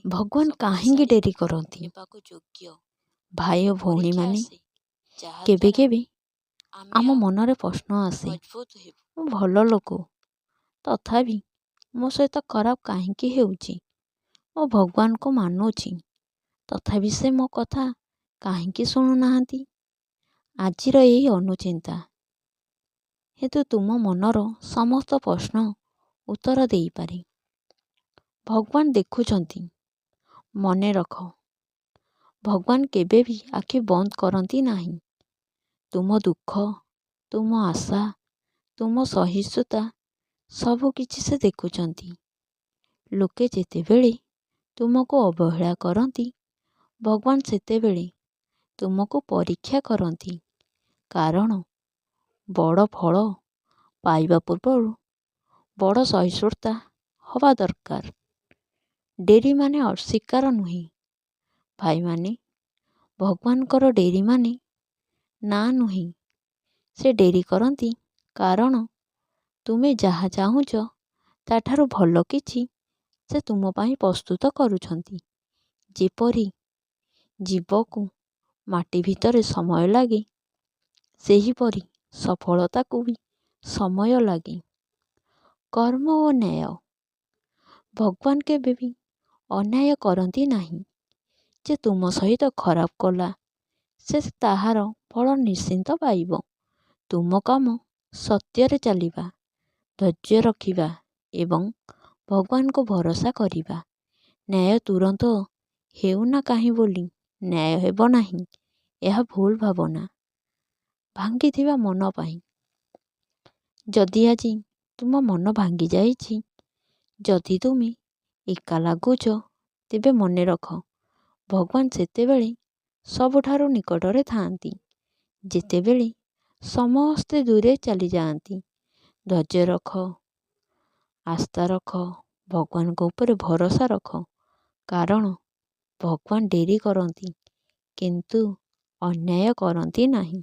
ଭଗବାନ କାହିଁକି ଡେରି କରନ୍ତି? ଭାଇ ଓ ଭଉଣୀମାନେ, କେବେ କେବେ ଆମ ମନରେ ପ୍ରଶ୍ନ ଆସେ, ମୁଁ ଭଲ ଲୋକ, ତଥାପି ମୋ ସହିତ ଖରାପ କାହିଁକି ହେଉଛି? ମୁଁ ଭଗବାନଙ୍କୁ ମାନୁଛି, ତଥାପି ସେ ମୋ କଥା କାହିଁକି ଶୁଣୁନାହାନ୍ତି? ଆଜିର ଏହି ଅନୁଚିନ୍ତା ହେତୁ ତୁମ ମନର ସମସ୍ତ ପ୍ରଶ୍ନ ଉତ୍ତର ଦେଇପାରେ। ଭଗବାନ ଦେଖୁଛନ୍ତି। ମନେ ରଖ, ଭଗବାନ କେବେ ବି ଆଖି ବନ୍ଦ କରନ୍ତି ନାହିଁ। ତୁମ ଦୁଃଖ, ତୁମ ଆଶା, ତୁମ ସହିଷ୍ଣୁତା ସବୁ କିଛି ସେ ଦେଖୁଛନ୍ତି। ଲୋକେ ଯେତେବେଳେ ତୁମକୁ ଅବହେଳା କରନ୍ତି, ଭଗବାନ ସେତେବେଳେ ତୁମକୁ ପରୀକ୍ଷା କରନ୍ତି। କାରଣ ବଡ଼ ଫଳ ପାଇବା ପୂର୍ବରୁ ବଡ଼ ସହିଷ୍ଣୁତା ହେବା ଦରକାର। ଡେରି ମାନେ ଅସ୍ୱୀକାର ନୁହେଁ। ଭାଇମାନେ, ଭଗବାନଙ୍କର ଡେରି ମାନେ ନା ନୁହେଁ। ସେ ଡେରି କରନ୍ତି କାରଣ ତୁମେ ଯାହା ଚାହୁଁଛ ତାଠାରୁ ଭଲ କିଛି ସେ ତୁମ ପାଇଁ ପ୍ରସ୍ତୁତ କରୁଛନ୍ତି। ଯେପରି ଜୀବକୁ ମାଟି ଭିତରେ ସମୟ ଲାଗେ, ସେହିପରି ସଫଳତାକୁ ବି ସମୟ ଲାଗେ। କର୍ମ ଓ ନ୍ୟାୟ। ଭଗବାନ କେବେ ବି ଅନ୍ୟାୟ କରନ୍ତି ନାହିଁ। ଯେ ତୁମ ସହିତ ଖରାପ କଲା, ସେ ତାହାର ଫଳ ନିଶ୍ଚିନ୍ତ ପାଇବ। ତୁମ କାମ ସତ୍ୟରେ ଚାଲିବା, ଧୈର୍ଯ୍ୟ ରଖିବା ଏବଂ ଭଗବାନଙ୍କୁ ଭରସା କରିବା। ନ୍ୟାୟ ତୁରନ୍ତ ହେଉନା କାହିଁ ବୋଲି ନ୍ୟାୟ ହେବ ନାହିଁ, ଏହା ଭୁଲ ଭାବନା। ଭାଙ୍ଗିଥିବା ମନ ପାଇଁ। ଯଦି ଆଜି ତୁମ ମନ ଭାଙ୍ଗି ଯାଇଛି, ଯଦି ତୁମେ ଏକା ଲାଗୁଛ, ତେବେ ମନେ ରଖ, ଭଗବାନ ସେତେବେଳେ ସବୁଠାରୁ ନିକଟରେ ଥାଆନ୍ତି, ଯେତେବେଳେ ସମସ୍ତେ ଦୂରେ ଚାଲିଯାଆନ୍ତି। ଧୈର୍ଯ୍ୟ ରଖ, ଆସ୍ଥା ରଖ, ଭଗବାନଙ୍କ ଉପରେ ଭରସା ରଖ। କାରଣ ଭଗବାନ ଡେରି କରନ୍ତି, କିନ୍ତୁ ଅନ୍ୟାୟ କରନ୍ତି ନାହିଁ।